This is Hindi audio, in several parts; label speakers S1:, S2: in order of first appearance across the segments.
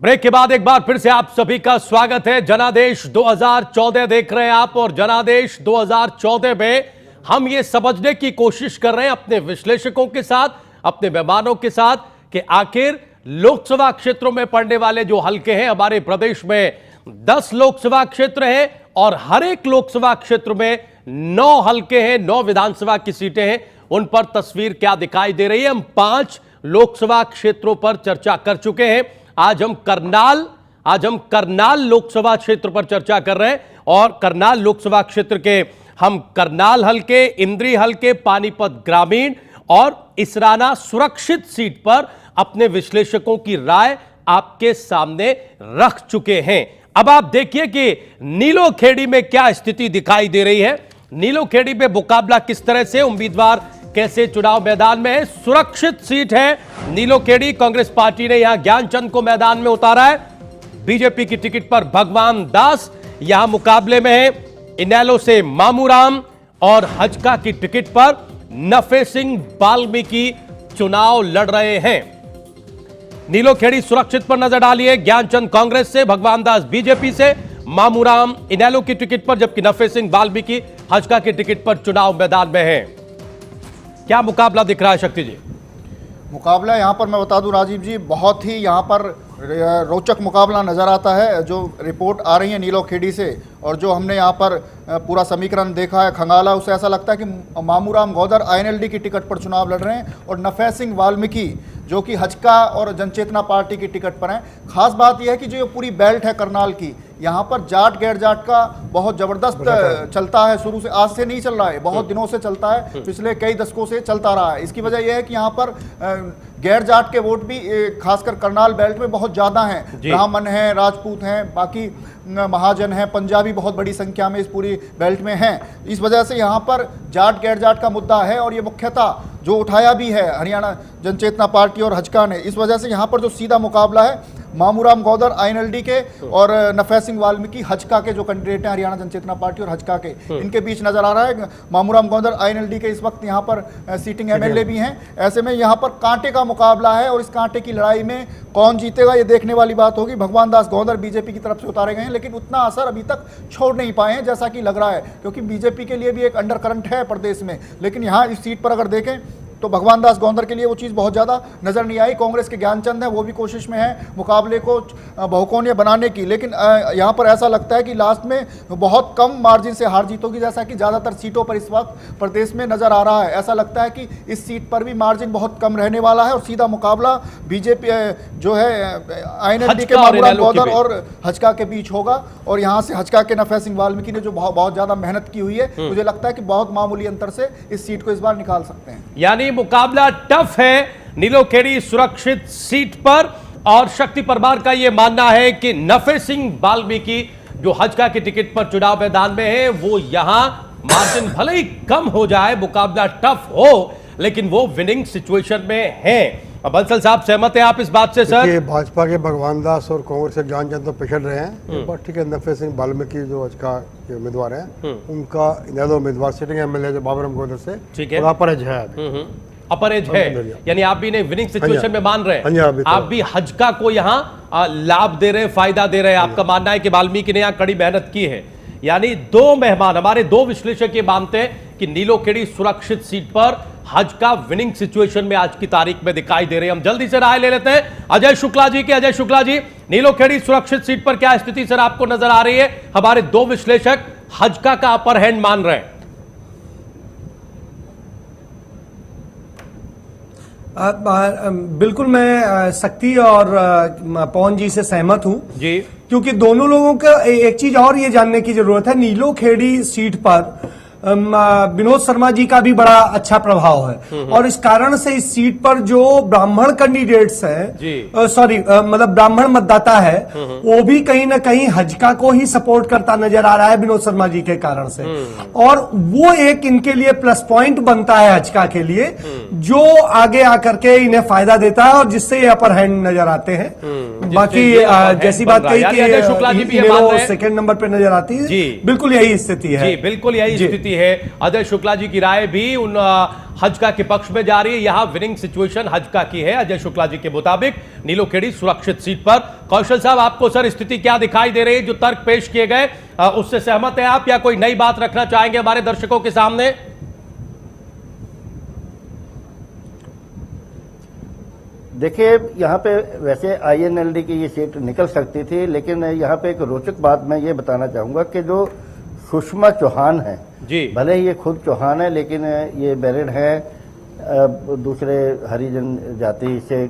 S1: ब्रेक के बाद एक बार फिर से आप सभी का स्वागत है। जनादेश 2014 देख रहे हैं आप, और जनादेश 2014 में हम ये समझने की कोशिश कर रहे हैं अपने विश्लेषकों के साथ, अपने मेहमानों के साथ, कि आखिर लोकसभा क्षेत्रों में पड़ने वाले जो हलके हैं, हमारे प्रदेश में 10 लोकसभा क्षेत्र हैं और हर एक लोकसभा क्षेत्र में 9 हलके हैं, 9 विधानसभा की सीटें हैं। उन पर तस्वीर क्या दिखाई दे रही है? हम 5 लोकसभा क्षेत्रों पर चर्चा कर चुके हैं। आज हम करनाल लोकसभा क्षेत्र पर चर्चा कर रहे हैं, और करनाल लोकसभा क्षेत्र के हम करनाल हलके, इंद्री हलके, पानीपत ग्रामीण और इसराना सुरक्षित सीट पर अपने विश्लेषकों की राय आपके सामने रख चुके हैं। अब आप देखिए कि नीलोखेड़ी में क्या स्थिति दिखाई दे रही है। नीलोखेड़ी में मुकाबला किस तरह से, उम्मीदवार कैसे चुनाव मैदान में है। सुरक्षित सीट है नीलोखेड़ी। कांग्रेस पार्टी ने यहां ज्ञानचंद को मैदान में उतारा है। बीजेपी की टिकट पर भगवान दास यहां मुकाबले में है। इनेलो से मामूराम और हजका की टिकट पर नफे सिंह वाल्मीकि चुनाव लड़ रहे हैं। नीलोखेड़ी सुरक्षित पर नजर डालिए। ज्ञानचंद कांग्रेस से, भगवान दास बीजेपी से, मामूराम इनेलो की टिकट पर, जबकि नफे सिंह वाल्मीकि हजका की टिकट पर चुनाव मैदान में है। क्या मुकाबला दिख रहा है शक्ति जी?
S2: मुकाबला यहाँ पर मैं बता दूं राजीव जी, बहुत ही यहाँ पर रोचक मुकाबला नज़र आता है। जो रिपोर्ट आ रही है नीलोखेड़ी से और जो हमने यहाँ पर पूरा समीकरण देखा है खंगाला, उससे ऐसा लगता है कि मामूराम गौदर आईएनएलडी की टिकट पर चुनाव लड़ रहे हैं और नफे सिंह वाल्मीकि जो कि हजका और जनचेतना पार्टी की टिकट पर हैं। खास बात यह है कि जो ये पूरी बेल्ट है करनाल की, यहाँ पर जाट गैर जाट का बहुत ज़बरदस्त चलता है। शुरू से, आज से नहीं चल रहा है, बहुत दिनों से चलता है, पिछले कई दशकों से चलता रहा है। इसकी वजह यह है कि यहाँ पर गैर जाट के वोट भी खासकर करनाल बेल्ट में बहुत ज़्यादा हैं। ब्राह्मण हैं, राजपूत हैं, बाकी महाजन हैं, पंजाबी बहुत बड़ी संख्या में इस पूरी बेल्ट में हैं। इस वजह से यहाँ पर जाट गैर जाट का मुद्दा है और ये मुख्यतः जो उठाया भी है हरियाणा जनचेतना पार्टी और हजका ने। इस वजह से यहाँ पर जो सीधा मुकाबला है मामूराम गौदर आईएनएलडी के और नफे सिंह वाल्मीकि हजका के जो कैंडिडेट हैं हरियाणा जनचेतना पार्टी और हजका के, इनके बीच नजर आ रहा है। मामूराम गौदर आईएनएलडी के इस वक्त यहाँ पर सीटिंग एमएलए भी हैं। ऐसे में यहाँ पर कांटे का मुकाबला है और इस कांटे की लड़ाई में कौन जीतेगा ये देखने वाली बात होगी। भगवान दास गौदर बीजेपी की तरफ से उतारे गए हैं, लेकिन उतना असर अभी तक छोड़ नहीं पाए हैं जैसा कि लग रहा है, क्योंकि बीजेपी के लिए भी एक अंडर करंट है प्रदेश में। लेकिन यहाँ इस सीट पर अगर देखें तो भगवान दास गौंदर के लिए वो चीज़ बहुत ज़्यादा नज़र नहीं आई। कांग्रेस के ज्ञानचंद हैं, वो भी कोशिश में है मुकाबले को बहुकोणीय बनाने की, लेकिन यहाँ पर ऐसा लगता है कि लास्ट में बहुत कम मार्जिन से हार जीत होगी, जैसा कि ज़्यादातर सीटों पर इस वक्त प्रदेश में नज़र आ रहा है। ऐसा लगता है कि इस सीट पर भी मार्जिन बहुत कम रहने वाला है और सीधा मुकाबला बीजेपी जो है आईएनएलडी के मामूराम गौदर और हजका के बीच होगा। और यहाँ से हजका के नफे सिंह वाल्मीकि ने जो बहुत ज़्यादा मेहनत की हुई है, मुझे लगता है कि बहुत मामूली अंतर से इस सीट को इस बार निकाल सकते हैं।
S1: यानी मुकाबला टफ है नीलोखेड़ी सुरक्षित सीट पर, और शक्ति परमार का यह मानना है कि नफे सिंह वाल्मीकि जो हजका की टिकट पर चुनाव मैदान में है, वो यहां मार्जिन भले ही कम हो जाए, मुकाबला टफ हो, लेकिन वो विनिंग सिचुएशन में है। बंसल साहब सहमत है आप इस बात से? सर,
S3: भाजपा के भगवान दास और कांग्रेस के ज्ञानचंद तो पिछड़ रहे हैं, ठीक है। नफे सिंह वाल्मीकि जो हजका के उम्मीदवार हैं, उनका इनेलो उम्मीदवार सिटिंग एमएलए जो मामूराम गौदर से, ठीक है, अपरहेज है,
S1: अपरहेज है। यानी आप भी इन्हें विनिंग सिचुएशन में मान रहे हैं, आप भी हजका को यहाँ लाभ दे रहे हैं, फायदा दे रहे हैं। आपका मानना है कि वाल्मीकि ने यहाँ कड़ी मेहनत की है। यानी दो मेहमान, हमारे 2 विश्लेषक ये मानते हैं कि नीलोखेड़ी सुरक्षित सीट पर हजका विनिंग सिचुएशन में आज की तारीख में दिखाई दे रही है। हम जल्दी से राय ले लेते हैं अजय शुक्ला जी के। अजय शुक्ला जी, नीलोखेड़ी सुरक्षित सीट पर क्या स्थिति सर आपको नजर आ रही है? हमारे 2 विश्लेषक हजका का अपर हैंड मान रहे हैं।
S4: बिल्कुल, मैं शक्ति और पवन जी से सहमत हूं
S1: जी,
S4: क्योंकि दोनों लोगों का एक चीज और ये जानने की जरूरत है। नीलोखेड़ी सीट पर विनोद शर्मा जी का भी बड़ा अच्छा प्रभाव है और इस कारण से इस सीट पर जो ब्राह्मण कैंडिडेट्स हैं, सॉरी मतलब ब्राह्मण मतदाता है, वो भी कहीं ना कहीं हजका को ही सपोर्ट करता नजर आ रहा है विनोद शर्मा जी के कारण से। और वो एक इनके लिए प्लस पॉइंट बनता है हजका के लिए, जो आगे आकर के इन्हें फायदा देता है और जिससे ये अपर हैंड नजर आते हैं। बाकी जैसी बात कही कि सेकंड नंबर पे नजर आती है, बिल्कुल यही स्थिति है।
S1: बिल्कुल यही स्थिति है। अजय शुक्ला जी की राय भी उन हजका के पक्ष में जा रही है। यहां विनिंग सिचुएशन हजका की है अजय शुक्ला जी के मुताबिक, नीलोखेड़ी सुरक्षित सीट पर। कौशल साहब, आपको सर स्थिति क्या दिखाई दे रही है? जो तर्क पेश किए गए उससे सहमत हैं आप या कोई नई बात रखना चाहेंगे हमारे दर्शकों के सामने?
S5: देखिए, यहाँ पे वैसे आईएनएलडी की ये सीट निकल सकती थी, लेकिन यहाँ पे एक रोचक बात मैं ये बताना चाहूंगा कि जो सुषमा चौहान है
S1: जी,
S5: भले ही ये खुद चौहान है, लेकिन ये बैरिड है दूसरे हरिजन जाति से,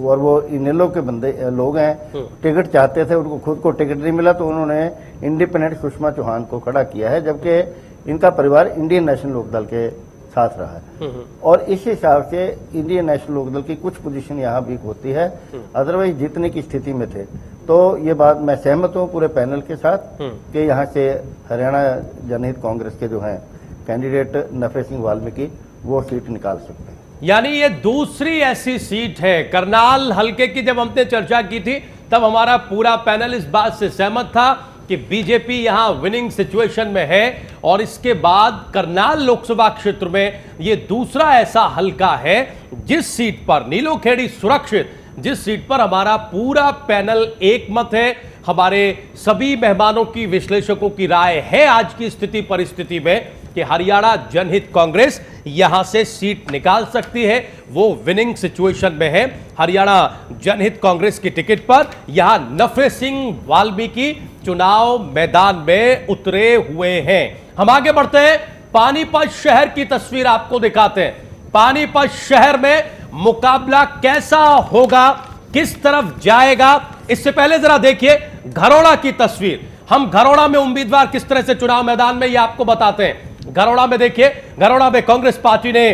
S5: और वो इनेलो के बंदे लोग हैं। टिकट चाहते थे, उनको खुद को टिकट नहीं मिला, तो उन्होंने इंडिपेंडेंट सुषमा चौहान को खड़ा किया है, जबकि इनका परिवार इंडियन नेशनल लोकदल के साथ रहा है। और इस हिसाब से इंडियन नेशनल लोकदल की कुछ पोजीशन यहाँ वीक होती है, अदरवाइज जीतने की स्थिति में थे। तो ये बात मैं सहमत हूँ पूरे पैनल के साथ कि यहाँ से हरियाणा जनहित कांग्रेस के जो हैं कैंडिडेट नफे सिंह वाल्मीकि वो सीट निकाल सकते हैं।
S1: यानी ये दूसरी ऐसी सीट है। करनाल हलके की जब हमने चर्चा की थी तब हमारा पूरा पैनल इस बात से सहमत था कि बीजेपी यहां विनिंग सिचुएशन में है, और इसके बाद करनाल लोकसभा क्षेत्र में यह दूसरा ऐसा हलका है जिस सीट पर नीलोखेड़ी सुरक्षित, जिस सीट पर हमारा पूरा पैनल एक मत है। हमारे सभी मेहमानों की, विश्लेषकों की राय है आज की स्थिति परिस्थिति में कि हरियाणा जनहित कांग्रेस यहां से सीट निकाल सकती है, वो विनिंग सिचुएशन में है। हरियाणा जनहित कांग्रेस की टिकट पर यहां नफे सिंह वाल्मीकि चुनाव मैदान में उतरे हुए हैं। हम आगे बढ़ते हैं, पानीपत शहर की तस्वीर आपको दिखाते हैं। पानीपत शहर में मुकाबला कैसा होगा, किस तरफ जाएगा, इससे पहले जरा देखिए घरोड़ा की तस्वीर। हम घरोड़ा में उम्मीदवार किस तरह से चुनाव मैदान में, यह आपको बताते हैं। घरोड़ा में देखिए, घरोड़ा में कांग्रेस पार्टी ने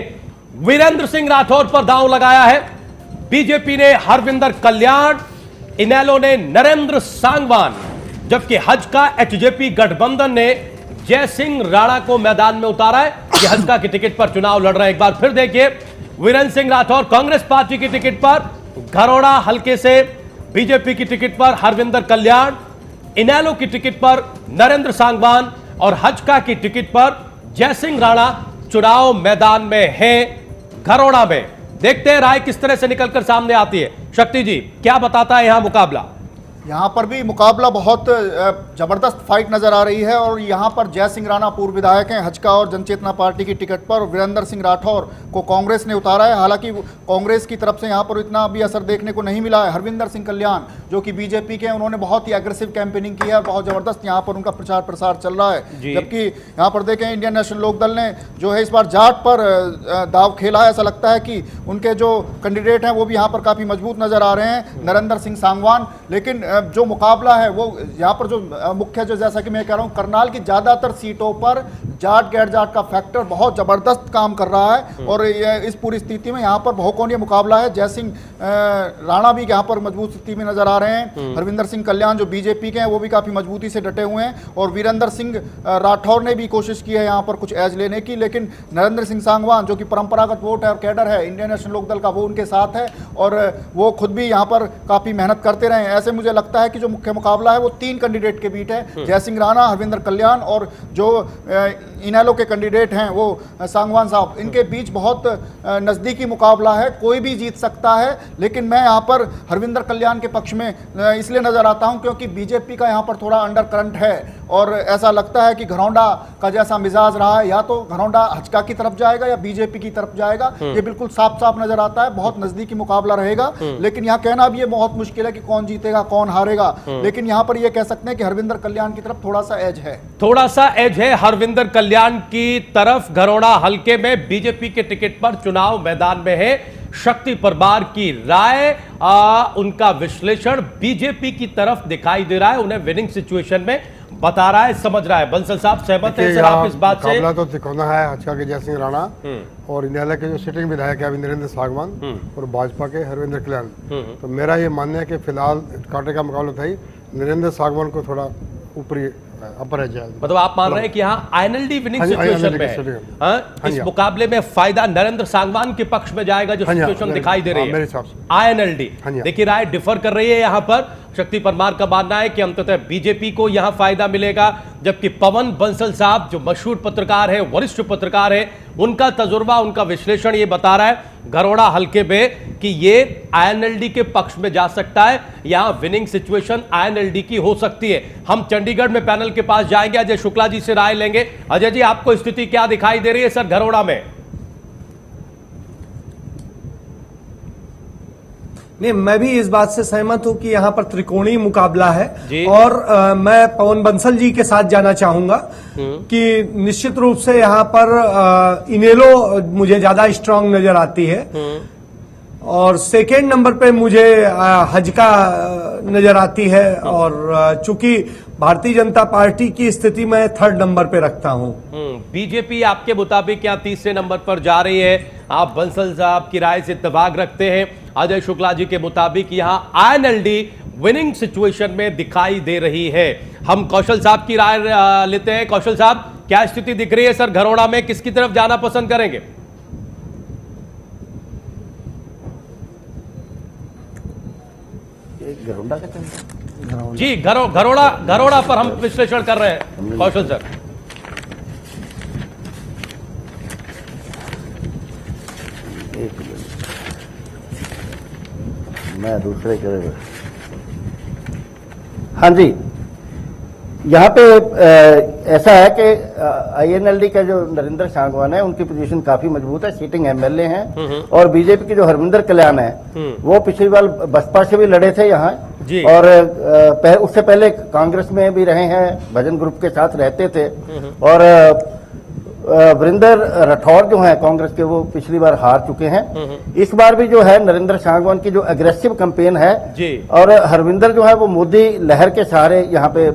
S1: वीरेंद्र सिंह राठौर पर दांव लगाया है, बीजेपी ने हरविंदर कल्याण, इनेलो ने नरेंद्र सांगवान, जबकि हजका एचजेपी गठबंधन ने जय सिंह राणा को मैदान में उतारा है। ये हजका की टिकट पर चुनाव लड़ रहे हैं। एक बार फिर देखिए, वीरेंद्र सिंह राठौर कांग्रेस पार्टी की टिकट पर, घरोड़ा हल्के से बीजेपी की टिकट पर हरविंदर कल्याण, इनेलो की टिकट पर नरेंद्र सांगवान और हजका की टिकट पर जय सिंह राणा चुनाव मैदान में हैं। घरोड़ा में देखते हैं राय किस तरह से निकलकर सामने आती है। शक्ति जी, क्या बताता है यहां मुकाबला?
S2: यहाँ पर भी मुकाबला बहुत जबरदस्त फाइट नजर आ रही है, और यहाँ पर जय सिंह राणा पूर्व विधायक हैं हजका और जनचेतना पार्टी की टिकट पर, वीरेंद्र सिंह राठौर को कांग्रेस ने उतारा है। हालांकि कांग्रेस की तरफ से यहाँ पर इतना भी असर देखने को नहीं मिला है। हरविंदर सिंह कल्याण जो कि बीजेपी के हैं, उन्होंने बहुत ही एग्रेसिव कैंपेनिंग की है, बहुत जबरदस्त यहाँ पर उनका प्रचार प्रसार चल रहा है। जबकि यहाँ पर देखें, इंडियन नेशनल लोकदल ने जो है इस बार जाट पर दाव खेला है। ऐसा लगता है कि उनके जो कैंडिडेट हैं वो भी यहाँ पर काफी मजबूत नजर आ रहे हैं, नरेंद्र सिंह सांगवान। लेकिन जो मुकाबला है वो यहाँ पर जो मुख्य, जो जैसा कि मैं कह रहा हूँ, करनाल की ज्यादातर सीटों पर जाट गैर जाट का फैक्टर बहुत जबरदस्त काम कर रहा है, और इस पूरी स्थिति में यहाँ पर बहुकोणीय मुकाबला है। जय सिंह राणा भी यहाँ पर मजबूत स्थिति में नजर आ रहे हैं, हरविंदर सिंह कल्याण जो बीजेपी के हैं वो भी काफी मजबूती से डटे हुए हैं, और वीरेंद्र सिंह राठौर ने भी कोशिश की है यहाँ पर कुछ एज लेने की। लेकिन नरेंद्र सिंह सांगवान जो कि परंपरागत वोट है और कैडर है इंडियन नेशनल लोकदल का, वो उनके साथ है, और वो खुद भी यहाँ पर काफी मेहनत करते रहे। ऐसे मुझे लगता है कि जो मुख्य मुकाबला है वो 3 कैंडिडेट के बीच है, जय सिंह राणा, हरविंदर कल्याण और जो इनेलो के कैंडिडेट हैं वो सांगवान साहब। इनके बीच बहुत नजदीकी मुकाबला है, कोई भी जीत सकता है। लेकिन मैं यहाँ पर हरविंदर कल्याण के पक्ष में इसलिए नजर आता हूँ क्योंकि बीजेपी का यहाँ पर थोड़ा अंडर करंट है, और ऐसा लगता है कि घरौंडा का जैसा मिजाज रहा है, या तो घरौंडा हजका की तरफ जाएगा या बीजेपी की तरफ जाएगा। ये बिल्कुल साफ साफ नजर आता है, बहुत नजदीकी मुकाबला रहेगा। लेकिन यहाँ कहना भी ये बहुत मुश्किल है कि कौन जीतेगा कौन हारेगा। लेकिन यहाँ पर ये कह सकते हैं कि हरविंदर कल्याण की तरफ थोड़ा सा एज है,
S1: थोड़ा सा एज है हरविंदर कल्याण की तरफ। घरौंडा हलके में बीजेपी के टिकट पर चुनाव मैदान में है शक्ति परमार की राय, उनका विश्लेषण बीजेपी की तरफ दिखाई दे रहा है, उन्हें विनिंग सिचुएशन में बता रहा है, समझ रहा है। बंसल साहब सहमत हैं सर आप इस बात से?
S3: मुकाबला तो तिकोना है हजका के जय सिंह राणा और इनेलो के जो सिटिंग विधायक है अभी नरेंद्र सांगवान और भाजपा के हरविंदर कल्याण। तो मेरा ये मानना है कि फिलहाल कांटे का मुकाबला था ही, नरेंद्र सांगवान को थोड़ा ऊपरी अपर है।
S1: मतलब आप मान रहे हैं कि यहाँ आईएनएलडी विनिंग सिचुएशन में है। इस मुकाबले में फायदा नरेंद्र सांगवान के पक्ष में जाएगा, जो सिचुएशन दिखाई दे रही है
S3: मेरे हिसाब से।
S1: आईएनएलडी देखिए राय डिफर कर रही है यहाँ पर। शक्ति परमार का मानना है कि अंततः बीजेपी को यहां फायदा मिलेगा, जबकि पवन बंसल साहब जो मशहूर पत्रकार है, वरिष्ठ पत्रकार है, उनका तजुर्बा, उनका विश्लेषण ये बता रहा है घरोड़ा हल्के में कि ये आईएनएलडी के पक्ष में जा सकता है, यहां विनिंग सिचुएशन आईएनएलडी की हो सकती है। हम चंडीगढ़ में पैनल के पास जाएंगे, अजय शुक्ला जी से राय लेंगे। अजय जी, आपको स्थिति क्या दिखाई दे रही है सर घरोड़ा में?
S4: नहीं, मैं भी इस बात से सहमत हूं कि यहाँ पर त्रिकोणीय मुकाबला है
S1: जी।
S4: और मैं पवन बंसल जी के साथ जाना चाहूंगा कि निश्चित रूप से यहाँ पर इनेलो मुझे ज्यादा स्ट्रांग नजर आती है और सेकेंड नंबर पे मुझे हजका नजर आती है और चूंकि भारतीय जनता पार्टी की स्थिति मैं थर्ड नंबर पे रखता हूं।
S1: बीजेपी आपके मुताबिक यहाँ तीसरे नंबर पर जा रही है, आप बंसल साहब की राय से इत्तेफाक रखते हैं। अजय शुक्ला जी के मुताबिक यहाँ आईएनएलडी विनिंग सिचुएशन में दिखाई दे रही है। हम कौशल साहब की राय लेते हैं। कौशल साहब, क्या स्थिति दिख रही है सर घरोड़ा में, किसकी तरफ जाना पसंद करेंगे?
S5: घरोड़ा का चलता
S1: जी, घरोड़ा पर हम विश्लेषण कर रहे हैं कौशल सर।
S5: एक मैं दूसरे के हाँ जी, यहाँ पे ऐसा है कि आईएनएलडी का जो नरेंद्र सांगवान है उनकी पोजीशन काफी मजबूत है, सीटिंग एमएलए हैं और बीजेपी के जो हरविंदर कल्याण है वो पिछली बार बसपा से भी लड़े थे यहाँ और उससे पहले कांग्रेस में भी रहे हैं, भजन ग्रुप के साथ रहते थे और वरिंदर राठौर जो हैं कांग्रेस के वो पिछली बार हार चुके हैं। इस बार भी जो है नरेंद्र सांगवान की जो अग्रेसिव कैंपेन है
S1: जी।
S5: और हरविंदर जो है वो मोदी लहर के सहारे यहाँ पे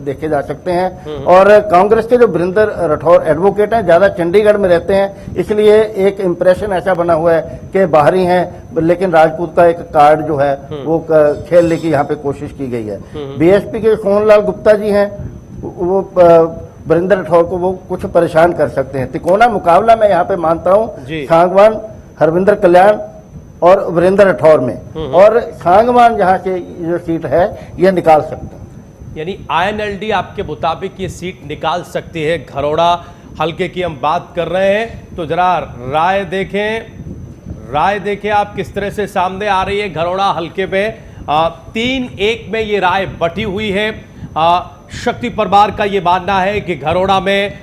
S5: देखे जा सकते हैं और कांग्रेस के जो वरिंदर राठौर एडवोकेट हैं, ज्यादा चंडीगढ़ में रहते हैं, इसलिए एक इम्प्रेशन ऐसा बना हुआ है कि बाहरी हैं लेकिन राजपूत का एक कार्ड जो है वो खेलने की यहाँ पे कोशिश की गई है। बीएसपी के सोहनलाल गुप्ता जी हैं, वो वरिंदर राठौर को वो कुछ परेशान कर सकते हैं। तिकोना मुकाबला मैं यहाँ पे मानता हूँ सांगवान, हरविंदर कल्याण और वरिंदर राठौर में और सांगवान जहाँ से जो सीट है यह निकाल सकते हैं।
S1: यानी आईएनएलडी आपके मुताबिक ये सीट निकाल सकती है। घरोड़ा हल्के की हम बात कर रहे हैं तो जरा राय देखें आप किस तरह से सामने आ रही है। घरोड़ा हल्के में 3-1 में ये राय बटी हुई है। शक्ति परमार का यह मानना है कि घरोड़ा में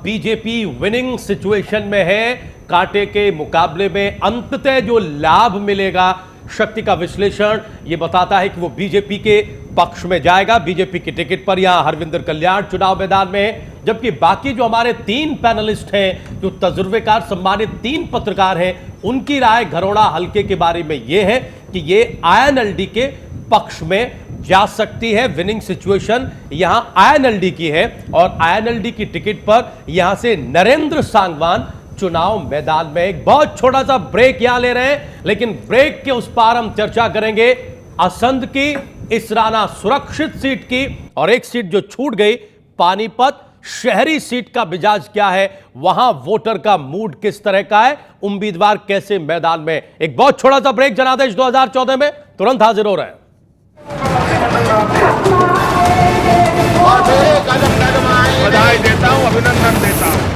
S1: बीजेपी विनिंग सिचुएशन में है। कांटे के मुकाबले में अंततः जो लाभ मिलेगा, शक्ति का विश्लेषण यह बताता है कि वो बीजेपी के पक्ष में जाएगा। बीजेपी की टिकट पर यहां हरविंदर कल्याण चुनाव मैदान में है, जबकि बाकी जो हमारे 3 पैनलिस्ट हैं, जो तजुर्बेकार सम्मानित 3 पत्रकार हैं, उनकी राय घरोड़ा हल्के के बारे में यह है कि ये आईएनएलडी के पक्ष में जा सकती है। विनिंग सिचुएशन यहां आईएनएलडी की है और आईएनएलडी की टिकट पर यहां से नरेंद्र सांगवान चुनाव मैदान में। एक बहुत छोटा सा ब्रेक यहां ले रहे हैं, लेकिन ब्रेक के उस पार हम चर्चा करेंगे असंध की, इसराना सुरक्षित सीट की और एक सीट जो छूट गई पानीपत शहरी सीट का मिजाज क्या है, वहां वोटर का मूड किस तरह का है, उम्मीदवार कैसे मैदान में। एक बहुत छोटा सा ब्रेक, जनादेश 2014 में तुरंत हाजिर हो रहे हैं।
S6: बधाई देता हूं, अभिनंदन देता हूं।